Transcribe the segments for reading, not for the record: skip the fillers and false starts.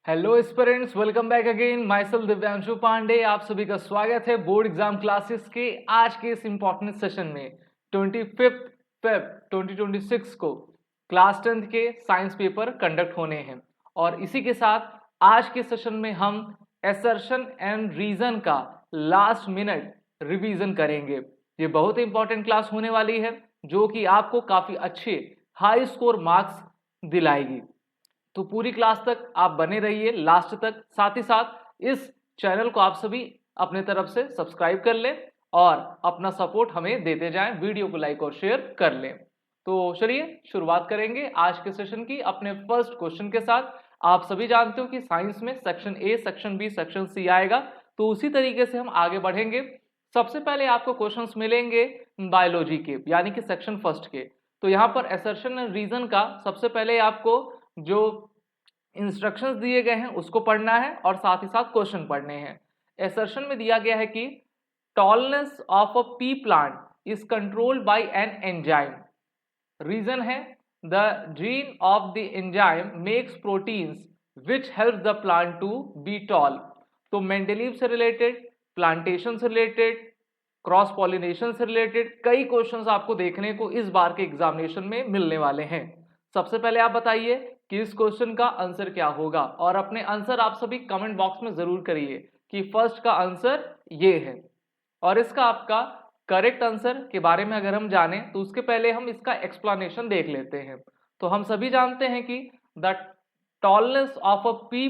Hello aspirants, welcome back again. Myself Divyanshu Pandey, आप सभी का स्वागत है बोर्ड एग्जाम क्लासेस के आज के इस इंपॉर्टेंट सेशन में। 25 फेब 2026 को क्लास 10th के साइंस पेपर कंडक्ट होने हैं और इसी के साथ आज के सेशन में हम असर्शन एंड रीजन का लास्ट मिनट रिवीजन करेंगे। ये बहुत इंपॉर्टेंट क्लास होने वाली है जो कि आपको काफी अच्छे हाई स्कोर मार्क्स दिलाएगी। तो पूरी क्लास तक आप बने रहिए लास्ट तक। साथ ही साथ इस चैनल को आप सभी अपने तरफ से सब्सक्राइब कर लें और अपना सपोर्ट हमें देते जाएं, वीडियो को लाइक और शेयर कर लें। तो चलिए शुरुआत करेंगे आज के सेशन की अपने फर्स्ट क्वेश्चन के साथ। आप सभी जानते हो कि साइंस में section A, section B, section C आएगा, तो उसी तरीके से हम आगे बढ़ेंगे। सबसे पहले आपको क्वेश्चंस मिलेंगे बायोलॉजी के, यानी कि सेक्शन फर्स्ट के। तो यहाँ पर असर्शन एंड रीजन का सबसे पहले आपको जो इंस्ट्रक्शंस दिए गए हैं उसको पढ़ना है और साथ ही साथ क्वेश्चन पढ़ने हैं। असर्शन में दिया गया है कि tallness of a pea plant is controlled by an enzyme. Reason है the gene of the enzyme makes proteins which help the plant to be tall. तो मेंडेलीव से रिलेटेड, प्लांटेशन से रिलेटेड, क्रॉस पॉलिनेशन से related कई questions आपको देखने को इस बार के एग्जामिनेशन में मिलने वाले हैं। सबसे पहले आप बताइए कि इस क्वेश्चन का आंसर क्या होगा और अपने आंसर आप सभी कमेंट बॉक्स में जरूर करिए कि फर्स्ट का आंसर ये है। और इसका आपका करेक्ट आंसर के बारे में अगर हम जाने तो उसके पहले हम इसका एक्सप्लेनेशन देख लेते हैं। तो हम सभी जानते हैं कि the tallness of a pea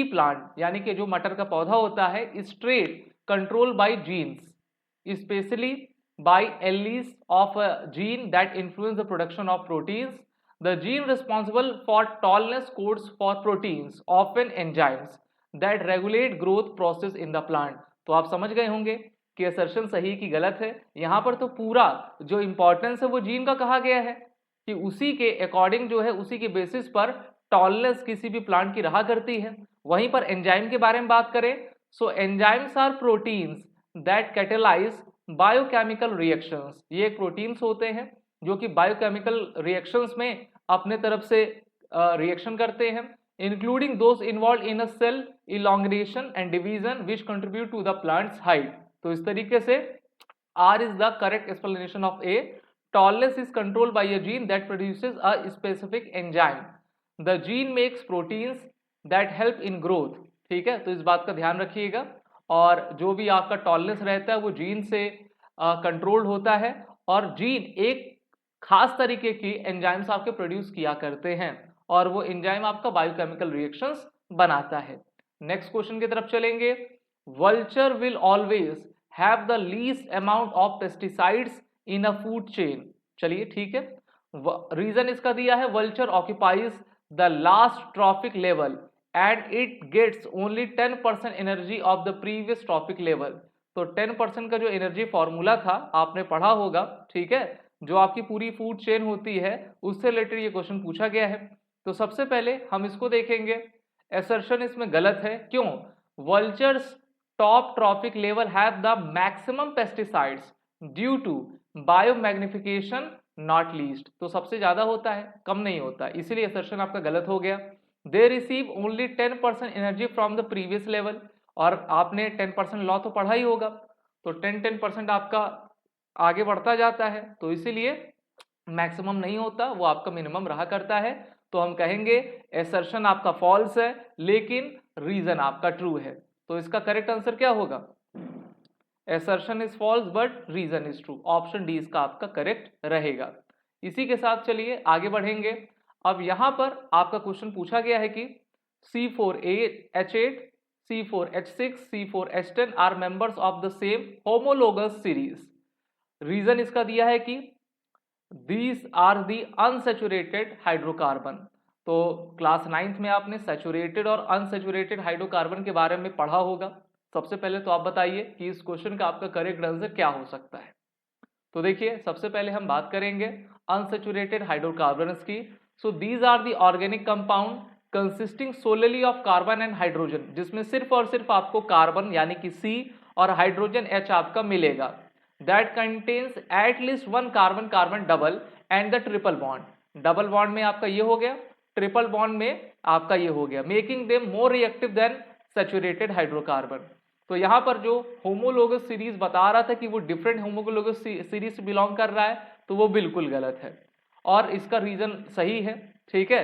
plant यानी कि जो मटर का पौधा होता है, straight control by genes, especially by alleles of a gene that influence the production of proteins. The gene responsible for tallness codes for proteins, often enzymes, that regulate growth process in the plant. तो आप समझ गए होंगे कि assertion सही कि गलत है। यहाँ पर तो पूरा जो इंपॉर्टेंस है वो जीन का कहा गया है कि उसी के अकॉर्डिंग जो है, उसी के बेसिस पर टॉलनेस किसी भी प्लांट की रहा करती है। वहीं पर एंजाइम के बारे में बात करें, so enzymes are proteins that catalyse biochemical reactions. ये एक प्रोटीन्स होते हैं जो कि बायोकेमिकल रिएक्शंस में अपने तरफ से रिएक्शन करते हैं, including those involve in a cell elongation and division which contribute to the plant's height. तो इस तरीके से R is the correct explanation of A. Tallness is controlled by a gene that produces a specific enzyme. The gene makes proteins that help in growth. ठीक है, तो इस बात का ध्यान रखिएगा। और जो भी आपका टॉलनेस रहता है वो जीन से कंट्रोल्ड होता है और जीन एक खास तरीके की एंजाइम्स आपके प्रोड्यूस किया करते हैं और वो एंजाइम आपका बायोकेमिकल रिएक्शंस बनाता है। नेक्स्ट क्वेश्चन की तरफ चलेंगे। Vulture will always have the least amount of pesticides in a food chain. चलिए ठीक है, रीजन इसका दिया है vulture occupies the last trophic level and it gets only 10% energy of the previous trophic level. तो 10% का जो एनर्जी फॉर्मूला था आपने पढ़ा होगा, ठीक है, जो आपकी पूरी फूड चेन होती है उससे रिलेटेड ये क्वेश्चन पूछा गया है। तो सबसे पहले हम इसको देखेंगे। असर्शन इसमें गलत है, क्यों? Vultures top trophic level have the maximum pesticides due to biomagnification not least. तो सबसे ज्यादा होता है, कम नहीं होता, इसीलिए असर्शन आपका गलत हो गया। They receive only 10% energy from the previous level, और आपने 10% लॉ तो पढ़ा ही होगा, तो 10% आपका आगे बढ़ता जाता है, तो इसीलिए मैक्सिमम नहीं होता, वो आपका मिनिमम रहा करता है। तो हम कहेंगे असर्शन आपका फॉल्स है लेकिन रीजन आपका ट्रू है। तो इसका करेक्ट आंसर क्या होगा? assertion is false but reason is true। Option D इसका आपका करेक्ट रहेगा। इसी के साथ चलिए आगे बढ़ेंगे। अब यहां पर आपका क्वेश्चन पूछा गया है कि C4H8, C4H6, C4H10 are members of the same homologous series. Reason इसका दिया है कि these are the unsaturated hydrocarbon. तो क्लास 9th में आपने सैचुरेटेड और अनसेचुरेटेड हाइड्रोकार्बन के बारे में पढ़ा होगा। सबसे पहले तो आप बताइए कि इस क्वेश्चन का आपका करेक्ट आंसर क्या हो सकता है। तो देखिए, सबसे पहले हम बात करेंगे अनसेचुरेटेड हाइड्रोकार्बन्स की। So these are the organic compound consisting solely of carbon and hydrogen, जिसमें सिर्फ और सिर्फ आपको कार्बन यानी कि C और हाइड्रोजन H आपका मिलेगा। That contains at least one carbon carbon double and the triple bond. Double bond में आपका ये हो गया, ट्रिपल बॉन्ड में आपका ये हो गया, making them more reactive than saturated hydrocarbon. तो यहाँ पर जो होमोलोगस सीरीज बता रहा था कि वो डिफरेंट होमोलोगस सीरीज से बिलोंग कर रहा है, तो वो बिल्कुल गलत है और इसका रीजन सही है, ठीक है।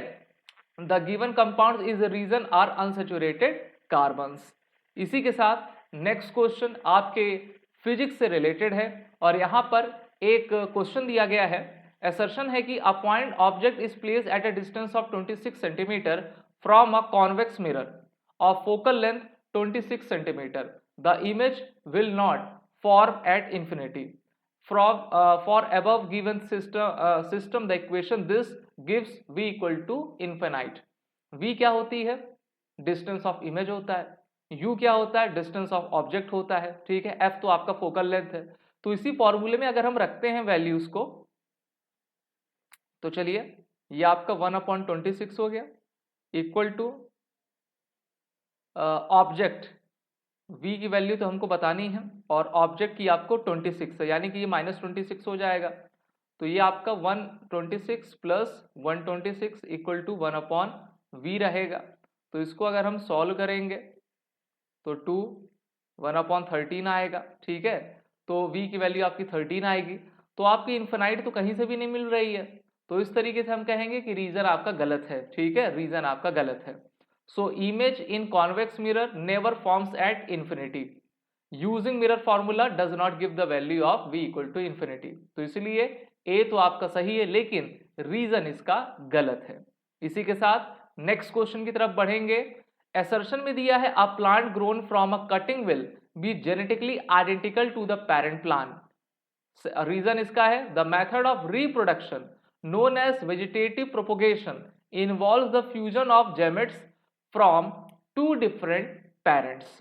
The given compound is reason are unsaturated carbons. इसी के साथ नेक्स्ट क्वेश्चन आपके फिजिक्स से रिलेटेड है और यहाँ पर एक क्वेश्चन दिया गया है। असर्शन है कि a point object is placed at a distance of 26 centimetre from a convex mirror of focal length 26 centimetre. The image will not form at infinity. For above given system the equation this gives v equal to infinite। v क्या होती है? Distance of image होता है, u क्या होता है? Distance of object होता है, ठीक है। f तो आपका फोकल लेंथ है। तो इसी फॉर्मूले में अगर हम रखते हैं वैल्यूज को, तो चलिए ये आपका 1/26 हो गया इक्वल टू ऑब्जेक्ट, v की वैल्यू तो हमको बतानी है और ऑब्जेक्ट की आपको 26 है, यानी कि ये -26 हो जाएगा। तो ये आपका 126 प्लस 126 इक्वल टू 1/v रहेगा। तो इसको अगर हम सॉल्व करेंगे तो 2 1/13 आएगा, ठीक है। तो v की वैल्यू आपकी 13 आएगी। तो आपकी इन्फिनाइट तो कहीं से भी नहीं मिल रही है, तो इस तरीके से हम कहेंगे कि रीजन आपका गलत है, ठीक है, रीजन आपका गलत है। So image in convex mirror never forms at infinity. Using mirror formula does not give the value of v equal to infinity. तो इसलिए A तो आपका सही है लेकिन रीजन इसका गलत है। इसी के साथ नेक्स्ट क्वेश्चन की तरफ बढ़ेंगे। असर्शन में दिया है a plant grown from a cutting will be genetically identical to the parent plant. Reason इसका है the method of reproduction known as vegetative propagation involves the fusion of gametes from 2 different parents.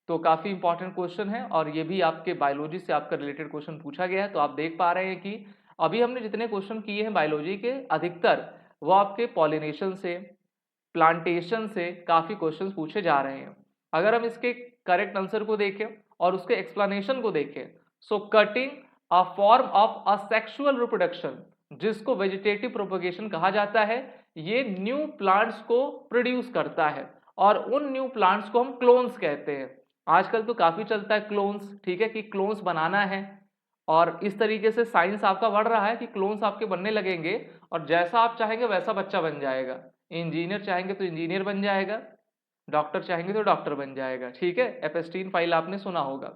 तो काफी important question है और ये भी आपके biology से आपका रिलेटेड क्वेश्चन पूछा गया है। तो आप देख पा रहे हैं कि अभी हमने जितने क्वेश्चन किए हैं बायोलॉजी के, अधिकतर वो आपके पॉलिनेशन से, प्लांटेशन से काफी क्वेश्चन पूछे जा रहे हैं। अगर हम इसके करेक्ट आंसर को देखें और उसके एक्सप्लेनेशन को देखें, सो cutting a form of asexual reproduction, जिसको वेजिटेटिव प्रोपगेशन कहा जाता है, ये न्यू प्लांट्स को प्रोड्यूस करता है और उन न्यू प्लांट्स को हम क्लोन्स कहते हैं। आजकल तो काफी चलता है क्लोन्स, ठीक है, कि क्लोन्स बनाना है और इस तरीके से साइंस आपका बढ़ रहा है कि क्लोन्स आपके बनने लगेंगे और जैसा आप चाहेंगे वैसा बच्चा बन जाएगा। इंजीनियर चाहेंगे तो इंजीनियर बन जाएगा, डॉक्टर चाहेंगे तो डॉक्टर बन जाएगा, ठीक है। एपेस्टीन फाइल आपने सुना होगा।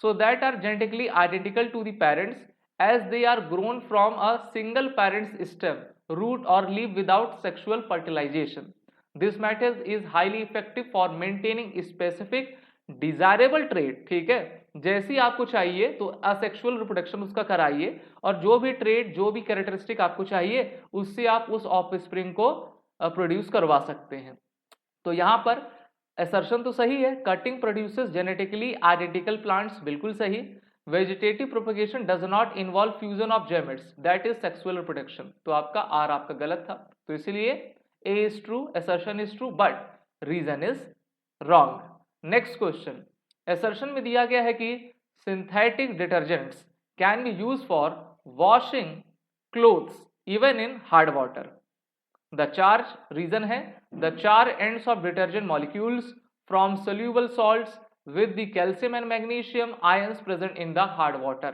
So that are genetically identical to the parents as they are grown from a single parent's stem, root or leaf without sexual fertilization. This method is highly effective for maintaining specific desirable trait, ठीक है। जैसी आपको चाहिए तो asexual reproduction उसका कराइए और जो भी ट्रेड, जो भी कैरेक्टरिस्टिक आपको चाहिए उससे आप उस ऑफस्प्रिंग को प्रोड्यूस करवा सकते हैं। तो यहाँ पर असर्शन तो सही है, cutting produces genetically identical plants, बिल्कुल सही। Vegetative propagation does not involve fusion of gametes, that is sexual reproduction. तो आपका आर आपका गलत था, तो इसलिए A is true, assertion is true, but reason is wrong. Next question, assertion में दिया गया है कि synthetic detergents can be use for washing clothes even in hard water. The charge, reason है the charged ends of detergent molecules from soluble salts with the calcium and magnesium ions present in the hard water।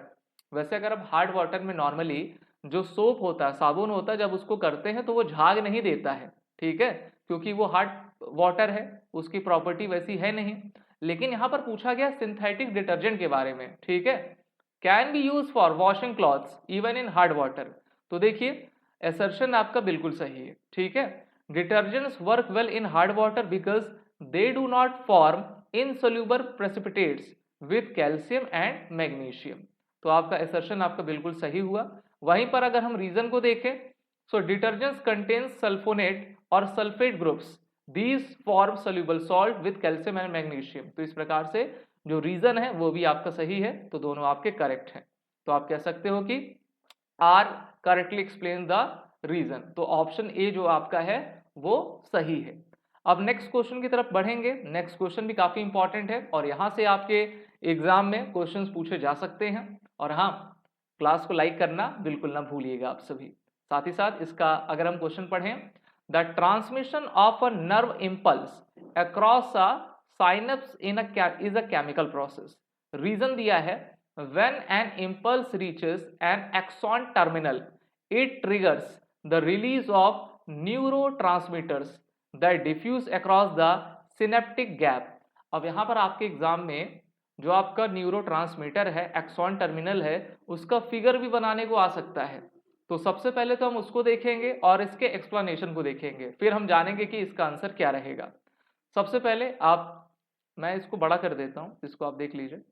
वैसे अगर आप hard water में normally जो soap होता है, साबुन होता है, जब उसको करते हैं तो वो झाग नहीं देता है, ठीक है, क्योंकि वो हार्ड वाटर है, उसकी प्रॉपर्टी वैसी है नहीं। लेकिन यहाँ पर पूछा गया सिंथेटिक डिटर्जेंट के बारे में, ठीक है, can be use for washing clothes even in hard water. तो देखिए असर्शन आपका बिल्कुल सही है, ठीक है। Detergents work well in hard water because they do not form insoluble precipitates with calcium and magnesium। तो आपका assertion आपका बिल्कुल सही हुआ। वहीं पर अगर हम रीजन को देखें, so detergents contains sulfonate और sulfate groups, these form soluble salt with calcium and magnesium। तो इस प्रकार से जो रीजन है वो भी आपका सही है, तो दोनों आपके करेक्ट हैं। तो आप कह सकते हो कि R correctly explain the reason, तो ऑप्शन ए जो आपका है वो सही है। अब नेक्स्ट क्वेश्चन की तरफ बढ़ेंगे। नेक्स्ट क्वेश्चन भी काफी इंपॉर्टेंट है और यहां से आपके एग्जाम में क्वेश्चंस पूछे जा सकते हैं। और हाँ, क्लास को लाइक करना बिल्कुल ना भूलिएगा आप सभी। साथ ही साथ इसका अगर हम क्वेश्चन पढ़ें the transmission of a nerve impulse across a synapse is a chemical process. Reason दिया है, when an impulse reaches an axon terminal, it triggers the release of neurotransmitters that diffuse across the synaptic gap। अब यहाँ पर आपके exam में जो आपका neurotransmitter है, एक्सॉन टर्मिनल है, उसका फिगर भी बनाने को आ सकता है। तो सबसे पहले तो हम उसको देखेंगे और इसके एक्सप्लेनेशन को देखेंगे, फिर हम जानेंगे कि इसका आंसर क्या रहेगा। सबसे पहले मैं इसको बड़ा कर देता हूं, इसको आप देख लीजिए।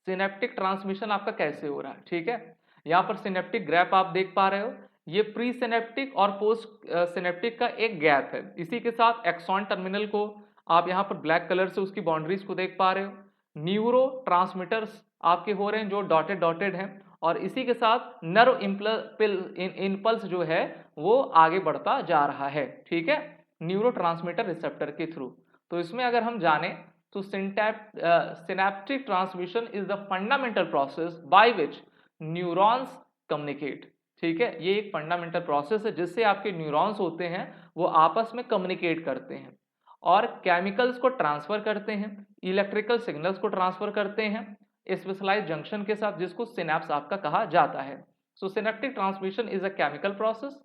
सिनेप्टिक ट्रांसमिशन आपका कैसे हो रहा है, ठीक है। यहाँ पर सिनेप्टिक गैप आप देख पा रहे हो, ये प्री सिनेप्टिक और पोस्ट सिनेप्टिक का एक गैप है। इसी के साथ एक्सॉन टर्मिनल को आप यहाँ पर ब्लैक कलर से उसकी बाउंड्रीज को देख पा रहे हो। न्यूरो ट्रांसमीटर्स आपके हो रहे हैं जो डॉटेड डॉटेड हैं, और इसी के साथ नर्व इम्पल्स जो है वो आगे बढ़ता जा रहा है, ठीक है, न्यूरो ट्रांसमीटर रिसेप्टर के थ्रू। तो इसमें अगर हम जाने तो synaptic transmission is the fundamental process by which neurons communicate। ठीक है, ये एक फंडामेंटल प्रोसेस है जिससे आपके न्यूरॉन्स होते हैं वो आपस में कम्युनिकेट करते हैं और केमिकल्स को ट्रांसफर करते हैं, इलेक्ट्रिकल सिग्नल्स को ट्रांसफर करते हैं स्पेशलाइज्ड जंक्शन के साथ, जिसको सिनेप्स आपका कहा जाता है। So synaptic transmission is a chemical process.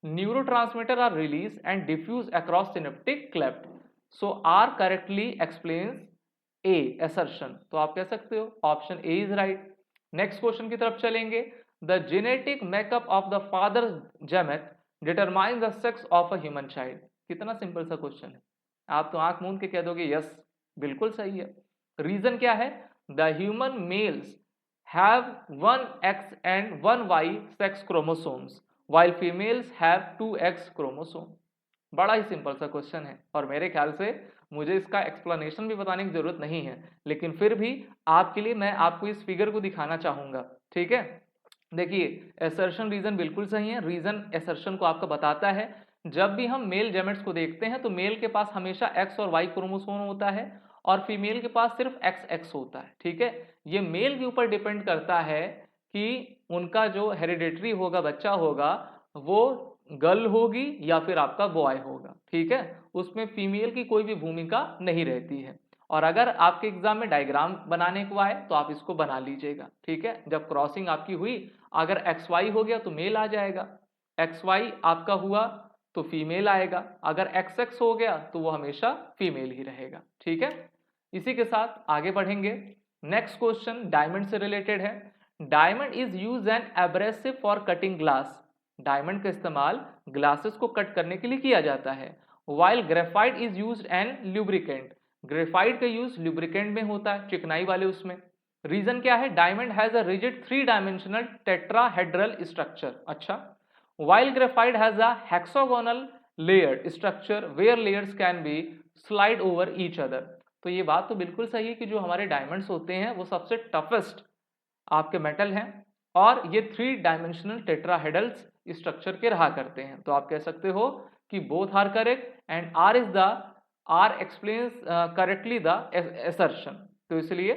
Neurotransmitter are release and diffuse across synaptic cleft. So R correctly explains A assertion। तो आप कह सकते हो option A is right. Next question की तरफ चलेंगे। The genetic makeup of the father gamete determine the sex of a human child. कितना simple सा क्वेश्चन है, आप तो आंख मूंद के कह दोगे यस, बिल्कुल सही है। रीजन क्या है, the human mails have 1X and 1Y sex chromosomes while females have 2X chromosome. बड़ा ही सिंपल सा क्वेश्चन है और मेरे ख्याल से मुझे इसका एक्सप्लेनेशन भी बताने की जरूरत नहीं है, लेकिन फिर भी आपके लिए मैं आपको इस फिगर को दिखाना चाहूंगा, ठीक है। देखिए एसर्शन रीजन बिल्कुल सही है। रीजन एसर्शन को आपका बताता है, जब भी हम मेल जेमेट्स को देखते हैं तो मेल के पास हमेशा एक्स और वाई क्रोमोसोम होता है और फीमेल के पास सिर्फ एक्स होता है, ठीक है। ये मेल के ऊपर डिपेंड करता है कि उनका जो हेरिडेटरी होगा, बच्चा होगा, वो गर्ल होगी या फिर आपका बॉय होगा, ठीक है। उसमें फीमेल की कोई भी भूमिका नहीं रहती है। और अगर आपके एग्जाम में डायग्राम बनाने को आए तो आप इसको बना लीजिएगा, ठीक है। जब क्रॉसिंग आपकी हुई, अगर एक्स वाई हो गया तो मेल आ जाएगा, एक्स वाई आपका हुआ तो फीमेल आएगा, अगर एक्स एक्स हो गया तो वो हमेशा फीमेल ही रहेगा, ठीक है। इसी के साथ आगे बढ़ेंगे। नेक्स्ट क्वेश्चन डायमंड से रिलेटेड है। Diamond is use N abrasive for cutting glass. Diamond का इस्तेमाल ग्लासेस को कट करने के लिए किया जाता है। While graphite is used an lubricant. Graphite का यूज ल्यूब्रिकेंट में होता है, चिकनाई वाले उसमें। रीजन क्या है, diamond has a rigid 3 dimensional tetrahedral structure. अच्छा, while graphite has a hexagonal layered structure where layers can be slide over each other. तो ये बात तो बिल्कुल सही है कि जो हमारे डायमंड्स होते हैं वो सबसे टफेस्ट आपके मेटल हैं और ये 3 डायमेंशनल टेट्राहेड्रल्स स्ट्रक्चर के रहा करते हैं। तो आप कह सकते हो कि both are correct and R explains correctly the assertion. तो इसलिए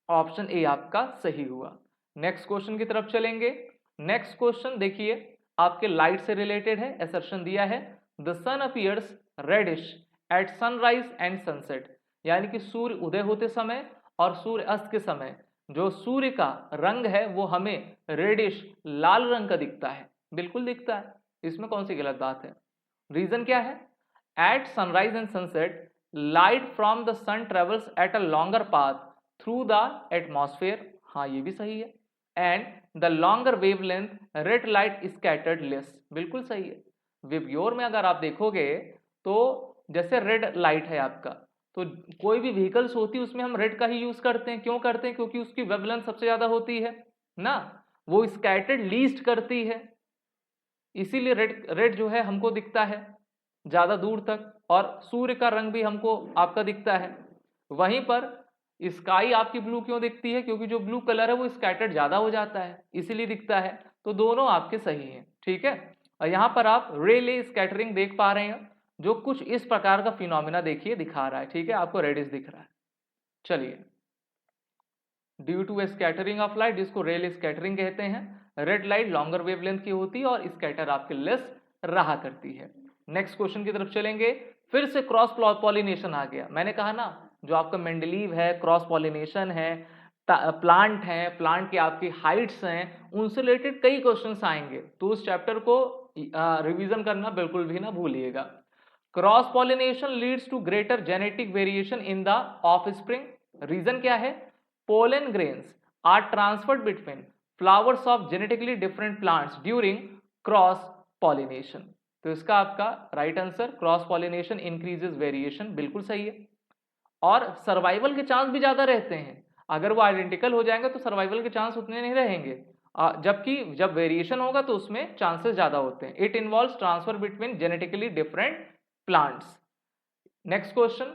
ऑप्शन ए आपका सही हुआ। नेक्स्ट क्वेश्चन की तरफ चलेंगे। नेक्स्ट क्वेश्चन देखिए आपके लाइट से रिलेटेड है। असर्शन दिया है the sun appears reddish at sunrise and sunset. यानी कि सूर्य उदय होते समय और सूर्य अस्त के समय जो सूर्य का रंग है वो हमें रेडिश लाल रंग का दिखता है। बिल्कुल दिखता है, इसमें कौन सी गलत बात है। रीजन क्या है, at sunrise and sunset light from the sun travels at a longer path through the atmosphere. हाँ ये भी सही है। And the longer wavelength red light scattered less. बिल्कुल सही है। विबग्योर में अगर आप देखोगे तो जैसे रेड लाइट है आपका, तो कोई भी व्हीकल्स होती है उसमें हम रेड का ही यूज करते हैं। क्यों करते हैं, क्योंकि उसकी वेवलेंथ सबसे ज्यादा होती है ना, वो स्कैटर्ड लीस्ट करती है, इसीलिए रेड रेड जो है हमको दिखता है ज्यादा दूर तक, और सूर्य का रंग भी हमको आपका दिखता है। वहीं पर स्काई आपकी ब्लू क्यों दिखती है, क्योंकि जो ब्लू कलर है वो स्कैटर्ड ज्यादा हो जाता है, इसीलिए दिखता है। तो दोनों आपके सही हैं, ठीक है। और यहाँ पर आप रेले स्कैटरिंग देख पा रहे हैं, जो कुछ इस प्रकार का फिनोमिना देखिए दिखा रहा है, ठीक है। आपको रेडिश दिख रहा है। चलिए, due to scattering of light, जिसको रेल स्कैटरिंग कहते हैं, रेड लाइट लॉन्गर वेवलेंथ की होती है और स्कैटर आपके लेस रहा करती है। नेक्स्ट क्वेश्चन की तरफ चलेंगे। फिर से क्रॉस पॉलिनेशन आ गया। मैंने कहा ना, जो आपका मेंडलीव है, क्रॉस पॉलिनेशन है, प्लांट है, प्लांट की आपकी हाइट्स हैं, उनसे रिलेटेड कई क्वेश्चंस आएंगे, तो उस चैप्टर को रिवीजन करना बिल्कुल भी ना भूलिएगा। Cross pollination leads to greater genetic variation in the offspring. Reason क्या है? Pollen grains are transferred between flowers of genetically different plants during cross pollination. तो इसका आपका right answer cross pollination increases variation, बिल्कुल सही है। और सर्वाइवल के चांस भी ज्यादा रहते हैं। अगर वो आइडेंटिकल हो जाएंगे तो सर्वाइवल के चांस उतने नहीं रहेंगे, जबकि जब वेरिएशन होगा तो उसमें चांसेस ज्यादा होते हैं। It involves transfer between genetically different plants. Next question,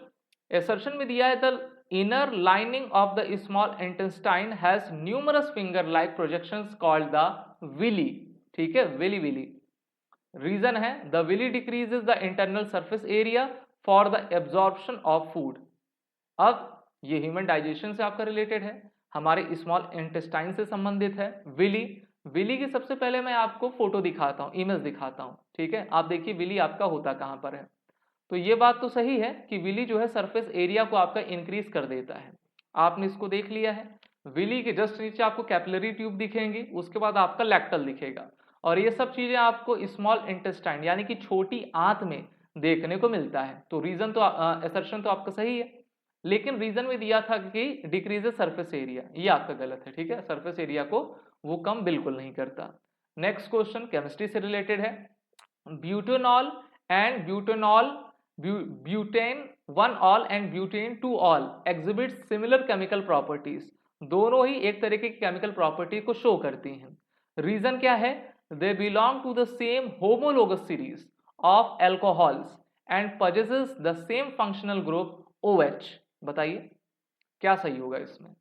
assertion में दिया है the inner lining of the small intestine has numerous finger like projections called the villi. ठीक है, विली विली। रीजन है the villi decreases the internal surface area for the absorption of food. अब ये human digestion से आपका related है, हमारे small intestine से संबंधित है। विली, विली की सबसे पहले मैं आपको फोटो दिखाता हूँ, इमेज दिखाता हूँ। ठीक है, आप देखिए विली आपका होता कहाँ पर है। तो ये बात तो सही है कि विली जो है सरफेस एरिया को आपका इंक्रीज कर देता है। आपने इसको देख लिया है। विली के जस्ट नीचे आपको कैपिलरी ट्यूब दिखेंगी, उसके बाद आपका लैक्टल दिखेगा, और ये सब चीजें आपको स्मॉल इंटेस्टाइन यानी कि छोटी आंत में देखने को मिलता है। तो रीजन तो असर्शन तो आपका सही है, लेकिन रीजन में दिया था कि डिक्रीजेस सरफेस एरिया, ये आपका गलत है। ठीक है, सरफेस एरिया को वो कम बिल्कुल नहीं करता। नेक्स्ट क्वेश्चन केमिस्ट्री से रिलेटेड है। Butanol and butanol, butane 1 all and butane 2 all exhibit similar chemical properties. दोनों ही एक तरीके की केमिकल प्रॉपर्टी को शो करती हैं। रीजन क्या है? They belong to the same homologous series of alcohols and possesses the same functional group OH। बताइए क्या सही होगा इसमें?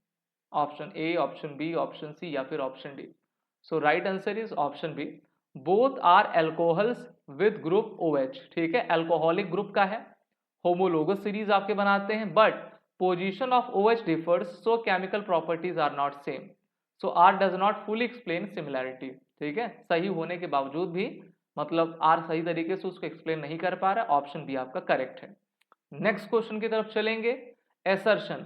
Option A, option B, option C या फिर option D? So right answer is option B, both are alcohols with group OH। ठीक है, alcoholic group का है, होमोलोगस सीरीज आपके बनाते हैं, but position of OH differs, so chemical properties are not same. So R does not fully explain similarity. ठीक है, सही होने के बावजूद भी मतलब आर सही तरीके से उसको एक्सप्लेन नहीं कर पा रहा, ऑप्शन बी आपका करेक्ट है। नेक्स्ट क्वेश्चन की तरफ चलेंगे। Assertion,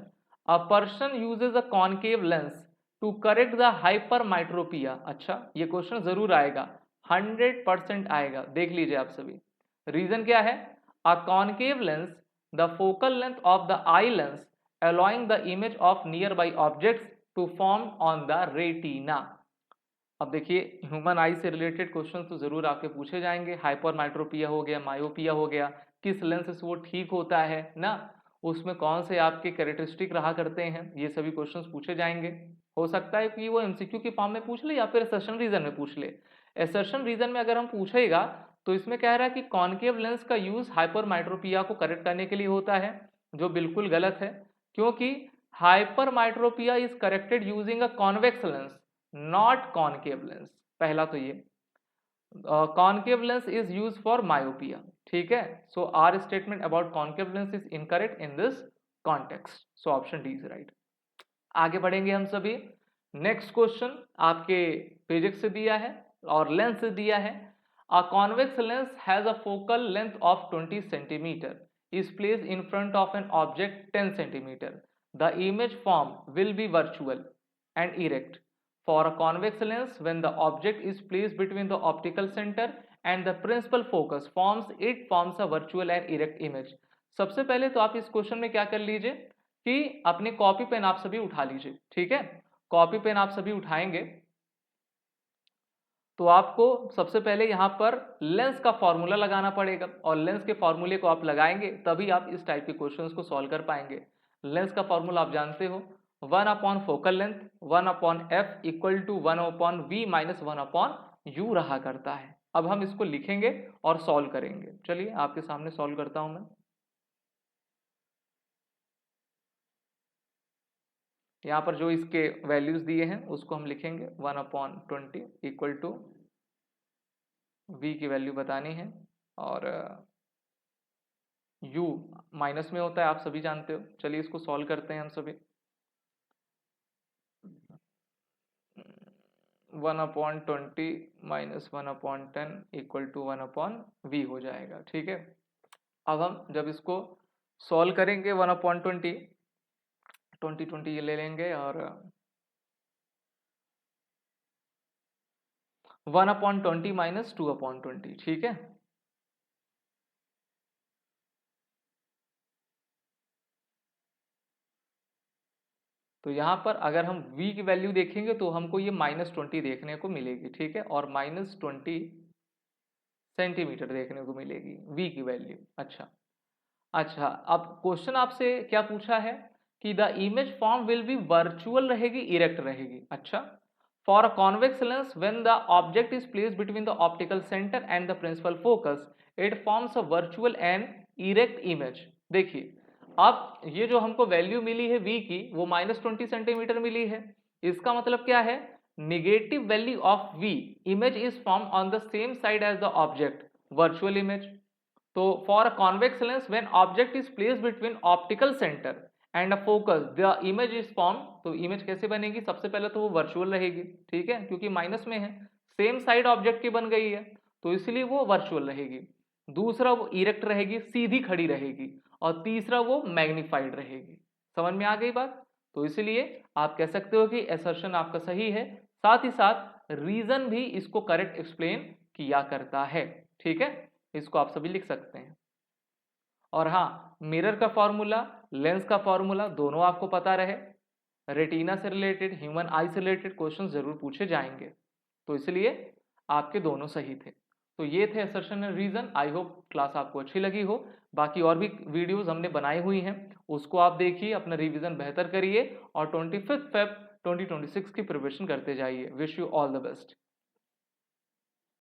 a person uses a concave lens to correct the hypermetropia. अच्छा, ये क्वेश्चन जरूर आएगा, 100% आएगा, देख लीजिए आप सभी। रीजन क्या है? A concave lens the focal length of the eye lens allowing the image of nearby objects to form on the retina. अब देखिए, ह्यूमन आई से रिलेटेड क्वेश्चन तो जरूर आपके पूछे जाएंगे। हाइपरमाइट्रोपिया हो गया, मायोपिया हो गया, किस लेंस से वो ठीक होता है ना, उसमें कौन से आपके कैरेक्टरिस्टिक रहा करते हैं, ये सभी क्वेश्चंस पूछे जाएंगे। हो सकता है कि वो एमसीक्यू के फॉर्म में पूछ ले या फिर एसर्शन रीजन में पूछ ले। एसर्शन रीजन में अगर हम पूछेगा तो इसमें कह रहा है कि कॉनकेव लेंस का यूज हाइपरमाइट्रोपिया को करेक्ट करने के लिए होता है, जो बिल्कुल गलत है, क्योंकि hypermetropia is corrected using a convex lens not concave lens. पहला तो ये concave lens is use for myopia. ठीक है, so R statement about concave lens is incorrect in this context, so option D is right. आगे बढ़ेंगे हम सभी। Next question आपके फिजिक्स से दिया है और लेंस से दिया है। अ convex lens has a focal length of 20 centimetre is placed in front of an object 10 centimeter. The image form will be virtual and erect. For a convex lens, when the object is placed between the optical center and the principal focus it forms a virtual and erect image. सबसे पहले तो आप इस question में क्या कर लीजिए कि अपने कॉपी पेन आप सभी उठा लीजिए। ठीक है, कॉपी पेन आप सभी उठाएंगे तो आपको सबसे पहले यहाँ पर लेंस का फॉर्मूला लगाना पड़ेगा, और लेंस के फॉर्मूले को आप लगाएंगे तभी आप इस टाइप के क्वेश्चंस को सॉल्व कर पाएंगे। लेंस का फॉर्मूला आप जानते हो, 1 upon focal length 1 upon f equal to 1 upon v minus 1 upon u रहा करता है। अब हम इसको लिखेंगे और सॉल्व करेंगे। चलिए आपके सामने सॉल्व करता हूं मैं। यहाँ पर जो इसके वैल्यूज दिए हैं उसको हम लिखेंगे, 1 अपॉन 20 इक्वल टू v की वैल्यू बतानी है, और u माइनस में होता है, आप सभी जानते हो। चलिए इसको सॉल्व करते हैं हम सभी। 1/20 माइनस 1/10 इक्वल टू 1/v हो जाएगा। ठीक है, अब हम जब इसको सॉल्व करेंगे 1/20 20 ये ले लेंगे और 1/20 माइनस 2/20। ठीक है, तो यहाँ पर अगर हम v की वैल्यू देखेंगे तो हमको ये -20 देखने को मिलेगी। ठीक है, और -20 सेंटीमीटर देखने को मिलेगी v की वैल्यू। अच्छा अच्छा, अब क्वेश्चन आपसे क्या पूछा है कि the image form will be virtual रहेगी, इरेक्ट रहेगी। अच्छा, for a convex lens when the object is placed between the optical centre and the principal focus it forms a virtual and erect image. देखिए, अब ये जो हमको value मिली है v की वो -20 सेंटीमीटर मिली है। इसका मतलब क्या है, negative value of v image is form on the same side as the object, virtual image. तो for a convex lens when object is placed between optical centre and a focus the image is form. तो image कैसे बनेगी, सबसे पहले तो वो virtual रहेगी। ठीक है, क्योंकि माइनस में है, सेम साइड ऑब्जेक्ट की बन गई है तो इसलिए वो वर्चुअल रहेगी। दूसरा वो इरेक्ट रहेगी, सीधी खड़ी रहेगी। और तीसरा वो मैग्नीफाइड रहेगी। समझ में आ गई बात। तो इसलिए आप कह सकते हो कि असर्शन आपका सही है, साथ ही साथ रीजन भी इसको करेक्ट एक्सप्लेन किया करता है। ठीक है, इसको आप सभी लिख सकते हैं। और हाँ, मिरर का फॉर्मूला, लेंस का फॉर्मूला दोनों आपको पता रहे। रेटिना से रिलेटेड, ह्यूमन आई से रिलेटेड क्वेश्चन जरूर पूछे जाएंगे, तो इसलिए आपके दोनों सही थे। तो ये थे assertion and reason. I hope class आपको अच्छी लगी हो। बाकी और भी वीडियोस हमने बनाई हुई हैं, उसको आप देखिए, अपना रिवीजन बेहतर करिए और 25 फेब 2026 की प्रिपरेशन करते जाइए। Wish you all the best.